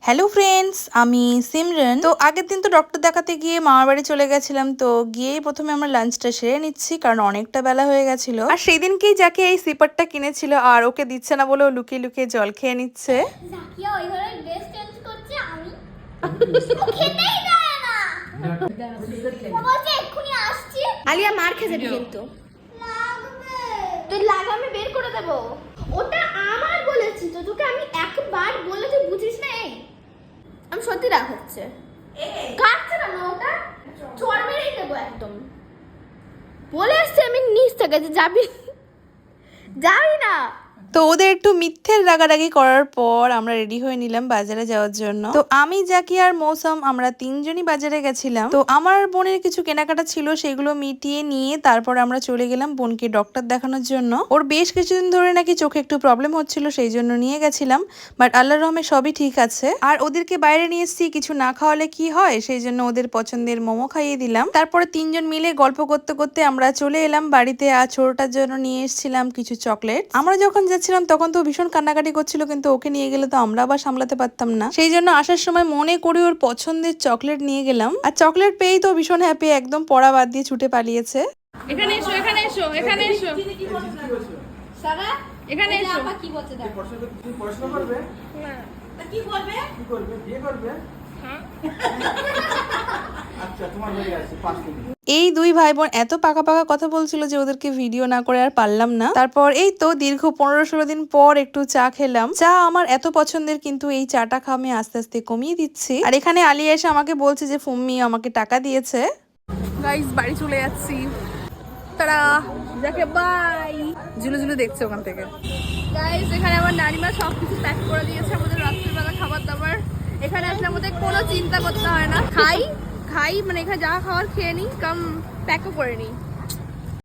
Hello friends, আমি সিমরান। তো আগের দিন তো ডক্টর দেখাতে গিয়ে মামার বাড়ি চলে গেছিলাম। তো গিয়েই প্রথমে আমরা লাঞ্চটা সেরে নিচ্ছি, কারণ অনেকটা বেলা হয়ে গেছিল। আর সেই দিনকেই যাকে এই সিপারটা কিনেছিল আর ওকে দিচ্ছে না বলে ও লুকিয়ে লুকিয়ে জল খেয়ে নিচ্ছে। জাকিয়া ওইভাবে ড্রেস চেঞ্জ করছে, আমি ও খেতেই দেয় না। ও বলছে এক্ষুনি আসছি। আলিয়া মার খেতে কিন্তু লাগবে তুই লাগামে বের করে দেব। ওটা আমার বলেছি তো, তোকে আমি একবার বলে তুই বুঝিস না। এই আমি সত্যি রাগ হচ্ছে, কাটছে না ওটা, চড় মেরেই দেবো একদম। বলে আসছে আমি নিচ থেকে যে যাবি যাবি না। তো ওদের একটু মিথ্যের রাগারাগি করার পর আমরা রেডি হয়ে নিলাম বাজারে যাওয়ার জন্য। তো আমি জাকি আর মৌসুম আমরা তিনজনই বাজারে গেছিলাম। তো আমার বোনের কিছু কেনাকাটা ছিল, সেগুলো মিটিয়ে নিয়ে তারপর আমরা চলে গেলাম বোনকে ডক্টর দেখানোর জন্য। ওর বেশ কিছুদিন ধরে নাকি চোখে একটু প্রবলেম হচ্ছিল, সেই জন্য নিয়ে গেছিলাম। বাট আল্লাহর রহমে সবই ঠিক আছে। আর ওদেরকে বাইরে নিয়ে এসেছি, কিছু না খাওয়ালে কি হয়, সেই জন্য ওদের পছন্দের মোমো খাইয়ে দিলাম। তারপরে তিনজন মিলে গল্প করতে করতে আমরা চলে এলাম বাড়িতে। আর ছোটটার জন্য নিয়ে এসেছিলাম কিছু চকলেট। আমরা যখন ছিলাম তখন তো ভীষণ কান্নাকাটি করছিল, কিন্তু ওকে নিয়ে গেলে তো আমরা আবার সামলাতে পারতাম না। সেই জন্য আসার সময় মনে করে ওর পছন্দের চকলেট নিয়ে গেলাম। আর চকলেট পেয়েই তো ভীষণ হ্যাপি, একদম পড়া বাদ দিয়ে ছুটে পালিয়েছে। এখানে এসো, এখানে এসো, এখানে এসো, সারা এখানে এসো। আপা কি বলছে দেখ। পড়াশোনা করবে না, তা কি করবে বিয়ে করবে হ্যাঁ। আচ্ছা তোমার হয়ে গেছে 5 মিনিট। এই দুই ভাই বোন এত পাকা পাকা কথা বলছিল যে ওদেরকে ভিডিও না করে আর পারলাম না। তারপর এই তো দীর্ঘ 15-16 দিন পর একটু চা খেলাম। চা আমার এত পছন্দের, কিন্তু এই চাটা খাওয়া আমি আস্তে আস্তে কমিয়ে দিচ্ছি। আর এখানে আলিয়া এসে আমাকে বলছে যে ফুম্মি আমাকে টাকা দিয়েছে। গাইস বাড়ি চলে যাচ্ছি, তারা যাকে বাই। ঝুলে ঝুলে দেখছে ওখান থেকে। গাইস এখানে আমার নানিমা সবকিছু প্যাক করে দিয়েছে আমাদের রাত্রিবেলা খাবার দাবার। এখানে আসলে আমাদের কোনো চিন্তা করতে হয় না, খাই খাই মানে এখানে যা খাওয়ার খেয়ে নিই, কাম প্যাকও করে নিই।